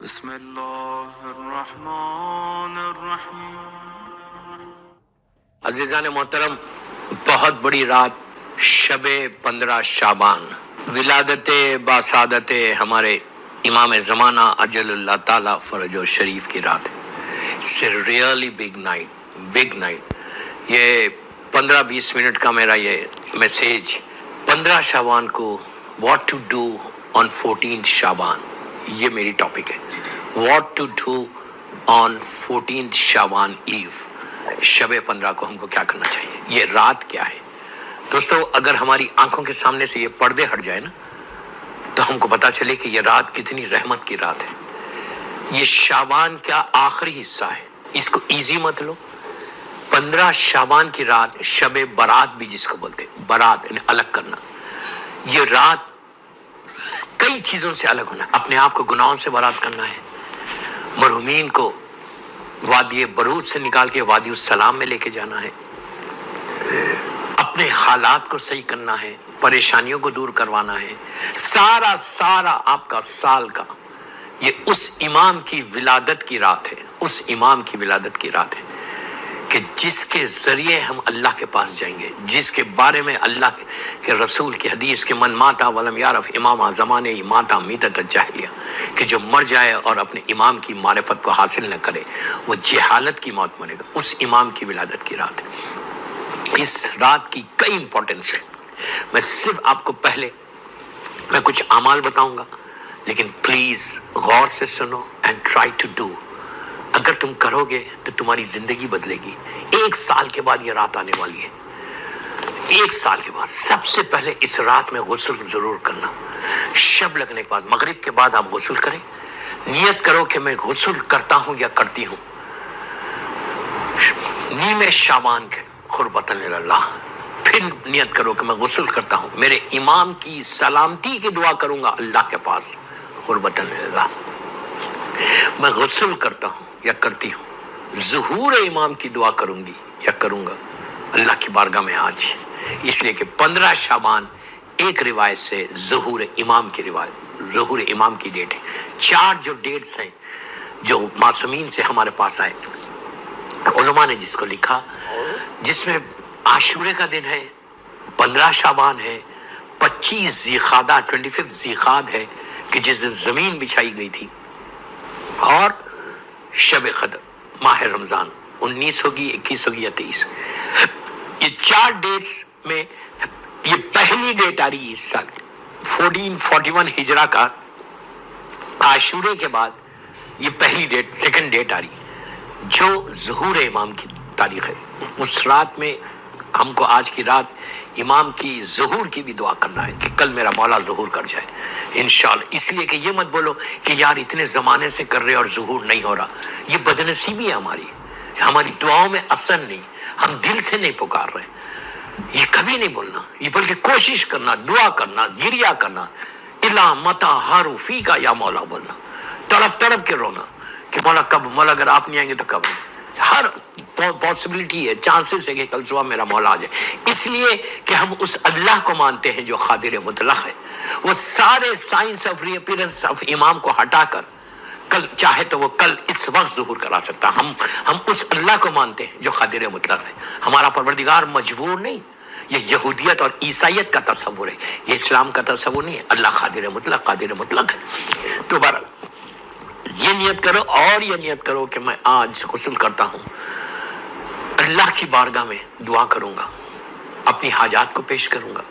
بسم اللہ الرحمن الرحیم۔ عزیزان محترم، بہت بڑی رات شب 15 شعبان، ولادت باسعادت ہمارے امام زمانہ اجل اللہ تعالی فرج و شریف کی رات ہے۔ It's a really big night. یہ 15-20 منٹ کا میرا یہ میسیج 15 شعبان کو واٹ ٹو ڈو آن 14 شعبان، یہ میری ٹاپک ہے۔ واٹ ٹو ڈو آن 14 شعبان ایو، شب 15 کو ہم کو کیا کرنا چاہیے، یہ رات کیا ہے۔ دوستو، اگر ہماری آنکھوں کے سامنے سے یہ پردے ہٹ جائے نا تو ہم کو پتا چلے کہ یہ رات کتنی رحمت کی رات ہے۔ یہ شعبان کا آخری حصہ ہے، اس کو ایزی مت لو۔ 15 شعبان کی رات، شب برات بھی جس کو بولتے، برات یعنی الگ کرنا۔ یہ رات کئی چیزوں سے الگ ہونا، اپنے آپ کو گناہوں سے برات کرنا ہے، مرحومین کو وادی برود سے نکال کے وادی السلام میں لے کے جانا ہے، اپنے حالات کو صحیح کرنا ہے، پریشانیوں کو دور کروانا ہے۔ سارا آپ کا سال کا یہ اس امام کی ولادت کی رات ہے، اس امام کی ولادت کی رات ہے کہ جس کے ذریعے ہم اللہ کے پاس جائیں گے، جس کے بارے میں اللہ کے رسول کی حدیث کے من ماتا ولم یعرف امامہ زمانے ماتا میتت الجاہلیہ، کہ جو مر جائے اور اپنے امام کی معرفت کو حاصل نہ کرے وہ جہالت کی موت مرے گا۔ اس امام کی ولادت کی رات ہے۔ اس رات کی کئی امپورٹنس ہے۔ میں صرف آپ کو پہلے میں کچھ اعمال بتاؤں گا، لیکن پلیز غور سے سنو اینڈ ٹرائی ٹو ڈو۔ اگر تم کرو گے تو تمہاری زندگی بدلے گی۔ 1 سال کے بعد یہ رات آنے والی ہے، 1 سال کے بعد۔ سب سے پہلے اس رات میں غسل ضرور کرنا۔ شب لگنے کے بعد، مغرب کے بعد آپ غسل کریں، نیت کرو کہ میں غسل کرتا ہوں یا کرتی ہوں نیم شعبان کے قربتاً اللہ۔ پھر نیت کرو کہ میں غسل کرتا ہوں، میرے امام کی سلامتی کی دعا کروں گا اللہ کے پاس قربتاً اللہ۔ میں غسل کرتا ہوں یا کرتی ہوں، ظہور امام کی دعا کروں گی یا کروں گا اللہ کی بارگاہ میں آج، اس لیے کہ 15 شعبان ایک روایت سے ظہور امام کی روایت، ظہور امام کی ڈیٹ ہے۔ 4 جو ڈیٹس ہیں جو معصومین سے ہمارے پاس آئے، علماء نے جس کو لکھا، جس میں عاشورے کا دن ہے، 15 شعبان ہے، 25 ذیقعدہ 25 ذیقعد ہے کہ جس دن زمین بچھائی گئی تھی، اور شب قدر ماہ رمضان 19 ہوگی، 21 ہوگی یا 23۔ یہ 4 ڈیٹس میں یہ پہلی ڈیٹ آ رہی ہے اس سال 1441 ہجرہ کا، عاشورے کے بعد یہ پہلی ڈیٹ، سیکنڈ ڈیٹ آ رہی ہے جو ظہور امام کی تاریخ ہے۔ اس رات میں ہم کو آج کی رات امام کی ظہور کی بھی دعا کرنا ہے کہ کل میرا مولا ظہور کر جائے انشاءاللہ۔ اس لیے کہ یہ مت بولو کہ یار اتنے زمانے سے کر رہے اور ظہور نہیں ہو رہا، یہ بدنصیبی ہے ہماری دعاؤں میں اثر نہیں، ہم دل سے نہیں پکار رہے۔ یہ کبھی نہیں بولنا، یہ بلکہ کوشش کرنا، دعا کرنا، گریا کرنا، الا متا ہارو فی کا یا مولا بولنا، تڑپ تڑپ کے رونا کہ مولا کب، مولا اگر آپ نہیں آئیں گے تو کب۔ ہر پاسبلٹی ہے، چانسز ہے کہ کل صبح میرا مولا آ جائے، اس لیے کہ ہم اس اللہ کو مانتے ہیں جو قادر مطلق ہے۔ وہ سارے signs of reappearance of امام کو ہٹا کر کل چاہے تو وہ کل اس وقت ظہور کرا سکتا۔ ہم اس اللہ کو مانتے ہیں جو قادر مطلق ہے۔ ہمارا پروردگار مجبور نہیں، یہ یہودیت اور عیسائیت کا تصور ہے، یہ اسلام کا تصور نہیں ہے۔ اللہ قادر مطلق ہے۔ تو بہرحال یہ نیت کرو، اور یہ نیت کرو کہ میں آج غسل کرتا ہوں، اللہ کی بارگاہ میں دعا کروں گا، اپنی حاجات کو پیش کروں گا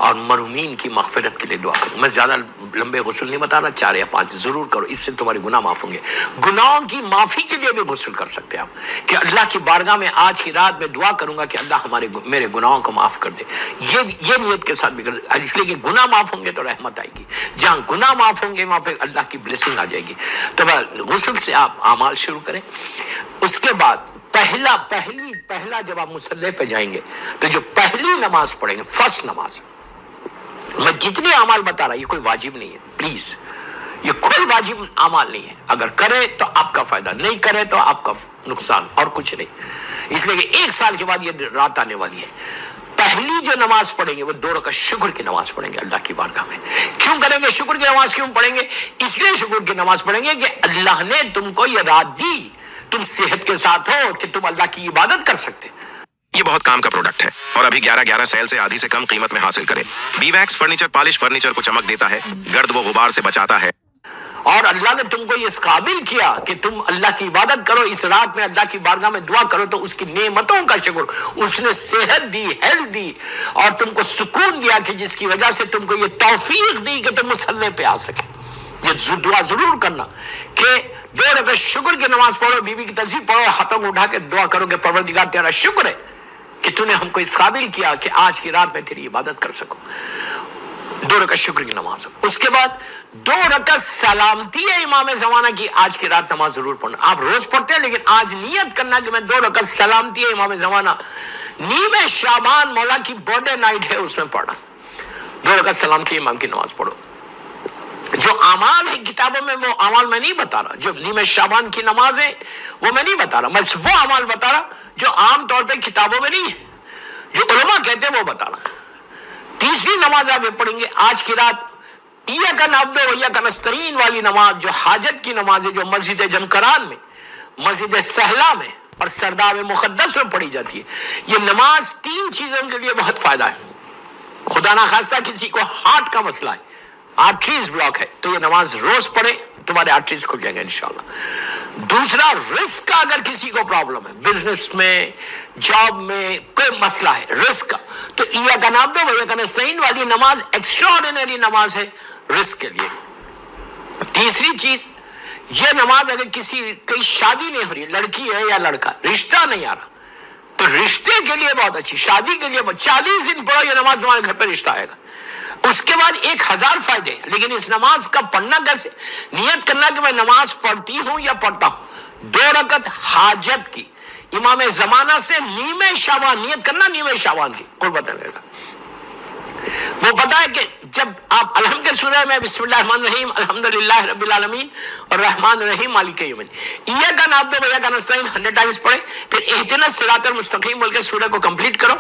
اور مرحومین کی مغفرت کے لیے دعا کروں۔ میں زیادہ لمبے غسل نہیں بتا رہا، 4 یا 5 ضرور کرو، اس سے تمہارے گناہ معاف ہوں گے۔ گناہوں کی معافی کے لیے بھی غسل کر سکتے ہیں آپ، کہ اللہ کی بارگاہ میں آج کی رات میں دعا کروں گا کہ اللہ میرے گناہوں کو معاف کر دے۔ یہ نیت کے ساتھ بھی کر، اس لیے کہ گناہ معاف ہوں گے تو رحمت آئے گی، جہاں گناہ معاف ہوں گے وہاں پہ اللہ کی بلیسنگ آ جائے گی۔ تو غسل سے آپ اعمال شروع کریں۔ اس کے بعد پہلا جب آپ مصلی پہ جائیں گے تو جو پہلی نماز پڑھیں گے، فرسٹ نماز، میں جتنے اعمال بتا رہا یہ کوئی واجب نہیں ہے، پلیز، یہ کوئی واجب اعمال نہیں ہے۔ اگر کرے تو آپ کا فائدہ، نہیں کرے تو آپ کا نقصان، اور کچھ نہیں۔ اس لیے کہ 1 سال کے بعد یہ رات آنے والی ہے۔ پہلی جو نماز پڑھیں گے وہ 2 رکعت شکر کی نماز پڑھیں گے اللہ کی بارگاہ میں. کیوں کریں گے شکر کی نماز؟ کیوں پڑھیں گے؟ اس لیے شکر کی نماز پڑھیں گے کہ اللہ نے تم کو یہ رات دی، تم صحت کے ساتھ ہو کہ تم اللہ کی عبادت کر سکتے. یہ بہت کام کا پروڈکٹ ہے اور ابھی 11 سیل سے آدھی سے کم قیمت میں حاصل کریں. Bee wax furniture polish furniture کو چمک دیتا ہے، گرد و غبار سے بچاتا ہے. اور اللہ نے تم کو اس قابل کیا کہ تم اللہ کی عبادت کرو، اس رات میں اللہ کی بارگاہ میں دعا کرو، تو اس کی نعمتوں کا شکر. اس نے صحت دی، ہیلتھ دی، اور تم کو سکون دیا کہ جس کی وجہ سے تم کو یہ توفیق دی کہ تم مصلی پہ آ سکے. یہ دعا ضرور کرنا کہ 2 رکعت شکر کی نماز پڑھو، بیوی کی تسبیح پڑھو، ہاتھوں کو اٹھا کے دعا کرو کہ پروردگار تیرا شکر ہے کہ تو نے ہم کو اس قابل کیا کہ آج کی رات میں تیری عبادت کر سکوں. 2 رکعت شکر کی نماز. اس کے بعد 2 رکعت سلامتی ہے امام زمانہ کی. آج کی رات نماز ضرور پڑھنا. آپ روز پڑھتے ہیں لیکن آج نیت کرنا کہ میں 2 رکعت سلامتی ہے امام زمانہ، نیم شعبان مولا کی برتھ ڈے نائٹ ہے، اس میں پڑھنا. 2 رکعت سلامتی امام کی نماز پڑھو. جو اعمال ہے کتابوں میں وہ اعمال میں نہیں بتا رہا، جو نیم شعبان کی نماز ہے وہ میں نہیں بتا رہا، میں وہ اعمال بتا رہا جو عام طور پہ کتابوں میں نہیں ہے، جو علماء کہتے ہیں وہ بتا رہا. تیسری نماز آپ پڑھیں گے آج کی رات، ایاک نعبد و ایاک نستعین والی نماز، جو حاجت کی نماز ہے، جو مسجد جمکران میں، مسجد سہلا میں اور سرداب مقدس میں پڑھی جاتی ہے. یہ نماز 3 چیزوں کے لیے بہت فائدہ ہے. خدا نخواستہ کسی کو ہارٹ کا مسئلہ ہے، آرٹریز بلاک ہے، تو یہ نماز روز پڑھے، تمہارے آرٹریز کھل جائیں گے انشاءاللہ. دوسرا، رزق کا اگر کسی کو پرابلم ہے، بزنس میں، جاب میں کوئی مسئلہ ہے رزق کا، تو ایاک نعبد و ایاک نستعین والی نماز ایکسٹرا آرڈینری نماز ہے رزق کے لیے. تیسری چیز، یہ نماز اگر کئی شادی نہیں ہو رہی، لڑکی ہے یا لڑکا، رشتہ نہیں آ رہا، تو رشتے کے لیے بہت اچھی، شادی کے لیے 40 دن پڑھو یہ نماز، تمہارے گھر پہ رشتہ آئے گا. اس کے بعد 1000 فائدے. لیکن اس نماز کا پڑھنا کیسے؟ نیت کرنا کہ میں نماز پڑھتی ہوں یا پڑھتا ہوں. 2 رکعت حاجت کی امام زمانہ سے نیم شعبان، نیت کرنا نیم شعبان کی قربت ہے میرا. وہ پتا ہے کہ جب آپ الحمد کے سورہ میں بسم اللہ الرحمن الرحیم الحمدللہ رب العالمین اور رحمان الرحیم مالک یوم الدین، ایاک نعبد و ایاک نستعین 100 ٹائمز پڑھے، پھر اہدنا الصراط المستقیم بول کے سورہ کو کمپلیٹ کرو.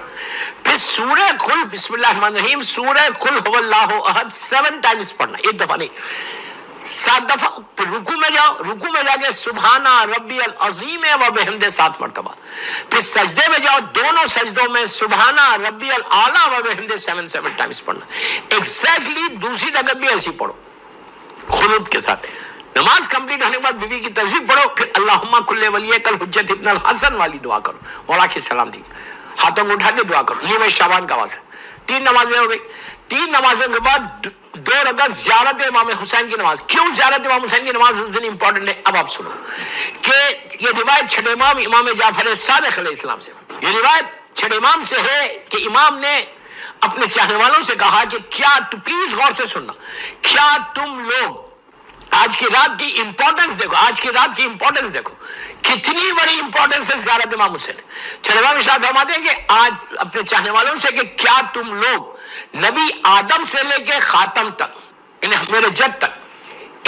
پھر سورہ قل بسم اللہ الرحمن الرحیم، سورہ قل هو اللہ احد 7 ٹائمز پڑھنا، 1 دفعہ نہیں، 7 دفعہ. پھر رکوع میں جاؤ، رکوع میں جا کے سبحان ربی العظیم و بحمدہ 7 مرتبہ. پھر سجدے میں جاؤ، دونوں سجدوں میں سبحان ربی الاعلیٰ و بحمدہ 7 ٹائمز پڑھنا. ایگزیکٹلی دوسری رکعت بھی ایسی پڑھو خنوت کے ساتھ. نماز کمپلیٹ ہونے کے بعد بیوی کی تسبیح پڑھو، پھر اللہم کل ولیک الحجت ابن الحسن والی دعا کرو، مولا کی سلامتی، ہاتھوں کو اٹھا کے دعا کرو. نیم شعبان کا واسطہ 3 نمازیں ہو گئی. 3 نمازوں کے بعد 2 رکعت زیارت امام حسین کی نماز. کیوں زیارت امام حسین کی نماز اس دن امپورٹنٹ ہے؟ اب آپ سنو کہ یہ روایت چھٹے امام امام جعفر صادق علیہ السلام سے، یہ روایت چھٹے امام سے ہے کہ امام نے اپنے چاہنے والوں سے کہا کہ کیا تو پلیز غور سے سننا، کیا تم لوگ آج کی رات کی امپورٹنس دیکھو، آج کی رات کی امپورٹنس دیکھو کتنی بڑی امپورٹنس ہے زیارت امام حسین. چھٹے امام ارشاد فرماتے ہیں کہ آج اپنے چاہنے والوں سے کہ کیا تم لوگ نبی آدم سے لے کے خاتم تک، یعنی میرے جد تک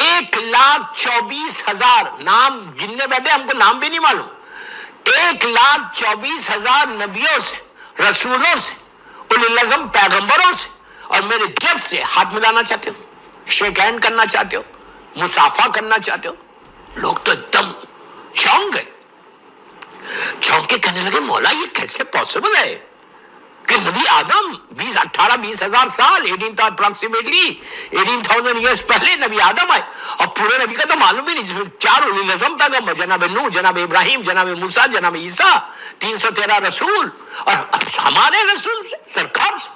1,24,000 نام گننے بیٹھے، ہم کو نام بھی نہیں معلوم، 1,24,000 نبیوں سے، رسولوں سے، اولی العزم پیغمبروں سے اور میرے جد سے ہاتھ ملانا چاہتے ہو، شیک ہینڈ کرنا چاہتے ہو، مصافحہ کرنا چاہتے ہو. لوگ تو ایک دم چونک گئے، چونک کے کہنے لگے مولا یہ کیسے پاسبل ہے کہ نبی آدم 18-20 ہزار سال 18,000 ایئرس پہلے نبی آدم آئے، اور پورے نبی کا تو معلوم بھی نہیں، جس میں 4 اولی العزم پیغمبر، جناب نوح، جناب ابراہیم، جناب موسیٰ، جناب عیسیٰ، 313 رسول، اور ہمارے رسول سے، سرکار سے،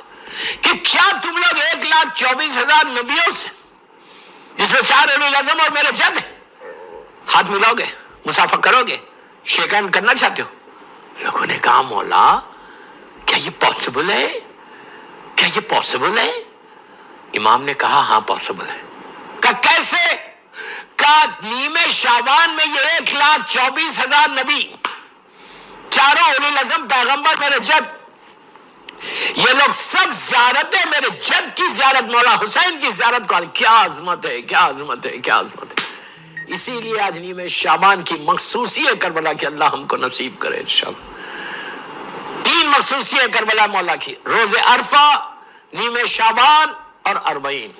کہ کیا تم لوگ 1,24,000 نبیوں سے، جس میں 4 اولی العزم اور میرے جد ہیں، ہاتھ ملاؤ گے، مصافحہ کرو گے، شیک ہینڈ کرنا چاہتے ہو؟ لوگوں نے کہا مولا کیا یہ پاسبل ہے؟ کیا یہ پاسبل ہے؟ امام نے کہا ہاں پاسبل ہے. کہ کیسے؟ کہ نیم شعبان میں یہ 1,24,000 نبی، 4 اولی العزم پیغمبر، میرے جد، یہ لوگ سب زیارتیں میرے جد کی زیارت، مولا حسین کی زیارت کو. کیا عظمت ہے، کیا عظمت ہے، کیا عظمت ہے. اسی لیے آج نیم شعبان کی مخصوصی ہے کربلا کہ اللہ ہم کو نصیب کرے انشاءاللہ. تین مخصوصیت کربلا مولا کی: روز عرفہ، نیم شعبان اور 40۔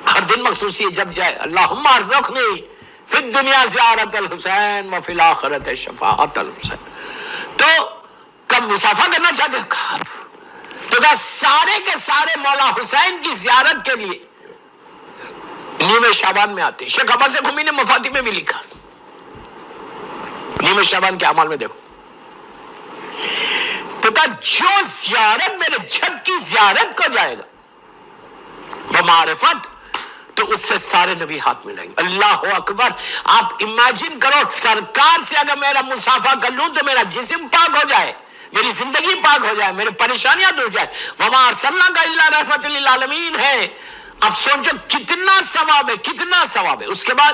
ہر دن مخصوصیت جب جائے: اللہم ارزقنی فی الدنیا زیارت الحسین وفی الاخرت شفاعت الحسین۔ تو کب مسافہ کرنا چاہتے ہو؟ تو کہا سارے کے سارے مولا حسین کی زیارت کے لیے نیم شعبان میں آتے۔ شیخ عباس قمی نے مفاتیح میں بھی لکھا، نیم شعبان کے اعمال میں دیکھو، تو کہا جو زیارت میرے جد کی زیارت کو جائے گا بمعرفت، تو اس سے سارے نبی ہاتھ ملائیں گے۔ اللہ اکبر! آپ امیجن کرو، سرکار سے اگر میرا مسافہ کر لوں تو میرا جسم پاک ہو جائے، میری زندگی پاک ہو جائے، میری پریشانیاں دور جائے۔ وما ارسلناک الا رحمت للعالمین ہے۔ اب سوچو کتنا ثواب ہے، کتنا ثواب ہے۔ اس کے بعد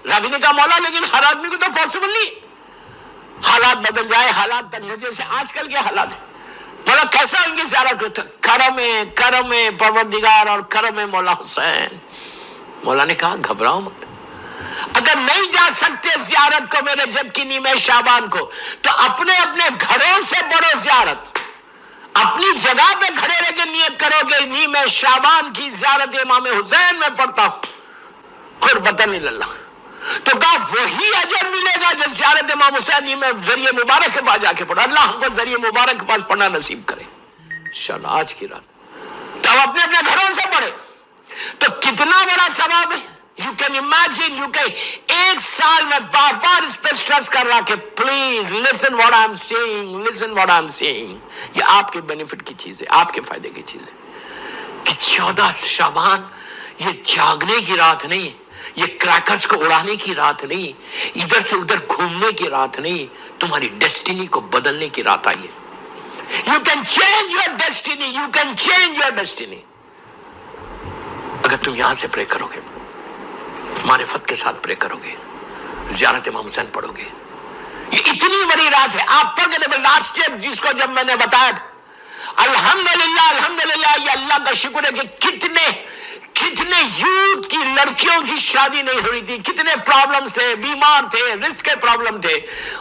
راوی نے کہا مولا لیکن ہر آدمی کو تو پاسبل نہیں، حالات بدل جائے، حالات تنظیم جیسے آج کل کے حالات ہیں، مولا کیسا ان کی زیارت کرتا؟ کرم پروردگار اور کرم مولا حسین۔ مولا نے کہا گھبراؤ مت، اگر نہیں جا سکتے زیارت کو میرے جد کی نیم شعبان کو، تو اپنے اپنے گھروں سے پڑھو زیارت، اپنی جگہ پہ کھڑے رہ کے نیت کرو گے نیم شعبان کی زیارت امام حسین میں پڑھتا ہوں قربتاً اللہ، تو کہا وہی اجر ملے گا جو زیارت امام حسین نیم ذریعہ مبارک کے پاس جا کے پڑھو۔ اللہ ہم کو ذریعہ مبارک کے پاس پڑھنا نصیب کرے انشاءاللہ آج کی رات۔ تو ہم اپنے اپنے گھروں سے پڑھے تو کتنا بڑا ثواب ہے۔ You can imagine, you can, ایک سال میں بار بار اس پہ سٹریس کر رہا کہ please listen what I am seeing, listen what I am saying. یہ آپ کے بینیفٹ کی چیز ہے، آپ کے فائدے کی چیز ہے کہ 14 شعبان یہ جاگنے کی رات نہیں، یہ کریکرز کو اڑانے کی رات نہیں، ادھر سے ادھر گھومنے کی رات نہیں، تمہاری ڈیسٹینی کو بدلنے کی رات آئی ہے۔ You can change your destiny, you can change your destiny اگر تم یہاں سے پرے کرو گے، معرفت کے ساتھ پرے کرو گے، زیارت امام حسین پڑھو گے۔ یہ اتنی بڑی رات ہے، آپ پڑھ کے دیکھو لاسٹ ایئر جس کو جب میں نے بتایا تھا، الحمدللہ الحمدللہ، یہ اللہ کا شکر ہے کہ کتنے یوتھ کی لڑکیوں کی شادی نہیں ہوئی تھی، کتنے پرابلمز تھے، بیمار تھے، رزق کے پرابلم تھے،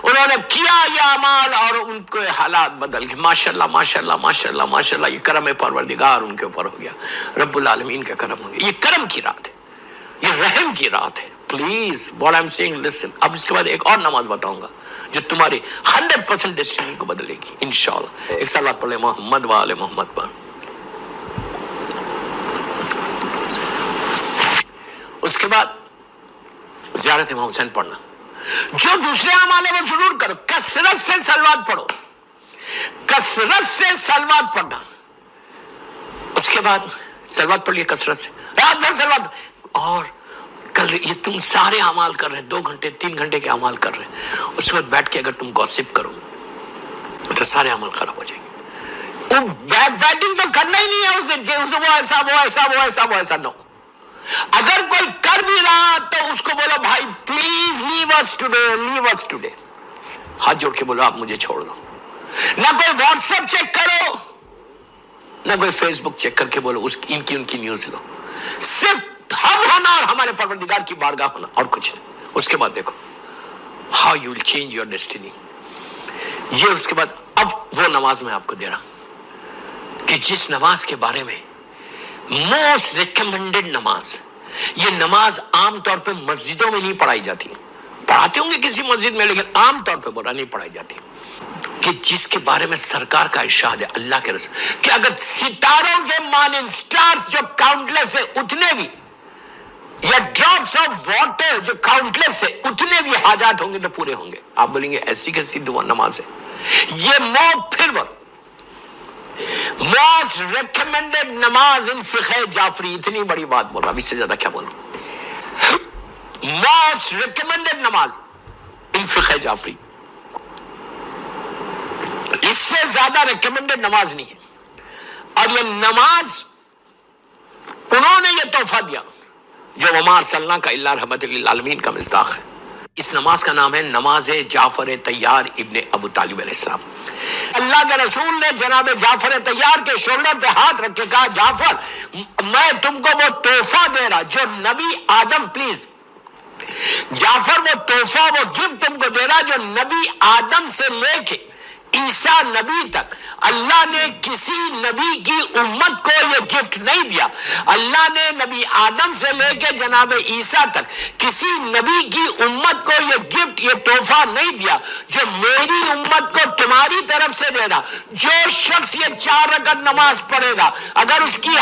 انہوں نے کیا یہ اعمال اور ان کے حالات بدل گئے۔ ماشاءاللہ ماشاءاللہ ماشاءاللہ ماشاءاللہ، یہ کرم پروردگار ان کے اوپر ہو گیا، رب العالمین کا کرم ہو گیا۔ یہ کرم کی رات ہے، یہ رحم کی رات ہے۔ Please what I am seeing listen. اب اس کے بعد ایک اور نماز بتاؤں گا جو تمہاری 100% ڈیسٹینی کو بدلے گی انشاءاللہ۔ ایک سال بعد پڑھ لیں محمد و آل محمد پر۔ اس کے بعد زیارت امام حسین پڑھنا، جو دوسرے اعمال ہیں وہ ضرور کرو، کثرت سے صلوات پڑھو، کثرت سے صلوات پڑھنا۔ اس کے بعد صلوات پڑھ لیے کثرت سے، رات بھر صلوات، اور کل یہ تم سارے اعمال کر رہے، 2 گھنٹے 3 گھنٹے کے اعمال کر رہے، اس کے بعد بیٹھ کے اگر تم گوسپ کرو تو سارے اعمال خراب ہو جائیں گے۔ وہ بیٹنگ تو کرنا ہی نہیں ہے اس دن کہ وہ ایسا وہ ایسا وہ ایسا وہ ایسا، نو۔ اگر کوئی کر بھی رہا تو اس کو بولو بھائی please leave us today, leave us today, ہاتھ جوڑ کے بولو آپ مجھے چھوڑ دو۔ نہ کوئی واٹس ایپ چیک کرو، نہ کوئی فیس بک چیک کر کے بولو ان کی نیوز لو، صرف ہم ہونا اور ہمارے پروردگار کی بارگاہ ہونا اور کچھ نہیں۔ اس کے بعد دیکھو how you will change your destiny. یہ اس کے بعد اب وہ نماز میں آپ کو دے رہا کہ جس نماز کے بارے میں موسٹ ریکمینڈڈ نماز، یہ نماز عام طور پہ مسجدوں میں نہیں پڑھائی جاتی، پڑھاتے ہوں گے کسی مسجد میں لیکن عام طور پہ بولا نہیں پڑھائی جاتی، کہ جس کے بارے میں سرکار کا ارشاد ہے اللہ کے رسول کہ اگر ستاروں کے مانند سٹارز جو کاؤنٹلیس ہے اتنے بھی، یا ڈراپس آف واٹر جو کاؤنٹلیس ہے اتنے بھی حاجات ہوں گے تو پورے ہوں گے۔ آپ بولیں گے ایسی کیسی دعا نماز ہے؟ یہ پھر موسٹ ریکمینڈڈ نماز ان فقہ جعفری، اتنی بڑی بات بول رہا، اب اس سے زیادہ کیا بولوں؟ موسٹ ریکمینڈڈ نماز ان فقہ جعفری، اس سے زیادہ ریکمینڈڈ نماز نہیں ہے۔ اور یہ نماز انہوں نے یہ تحفہ دیا جو وما ارسلناک الا رحمت للعالمین کا مصداق ہے۔ اس نماز کا نام ہے نماز جعفر طیار ابن ابو طالب علیہ السلام۔ اللہ کے رسول نے جناب جعفر طیار کے شولڈر پہ ہاتھ رکھ کے کہا جعفر میں تم کو وہ تحفہ دے رہا جو نبی آدم، پلیز جعفر وہ تحفہ وہ گفٹ تم کو دے رہا جو نبی آدم سے لے کے عیسیٰ نبی تک اللہ نے کسی نبی کی امت کو یہ گفٹ نہیں دیا. اللہ نے نبی آدم سے لے کے جناب عیسیٰ تک کسی نبی کی امت کو یہ گفٹ، یہ تحفہ نہیں دیا جو میری امت کو تمہاری طرف سے دے گا. جو شخص یہ 4 رکعت نماز پڑھے گا، اگر اس کی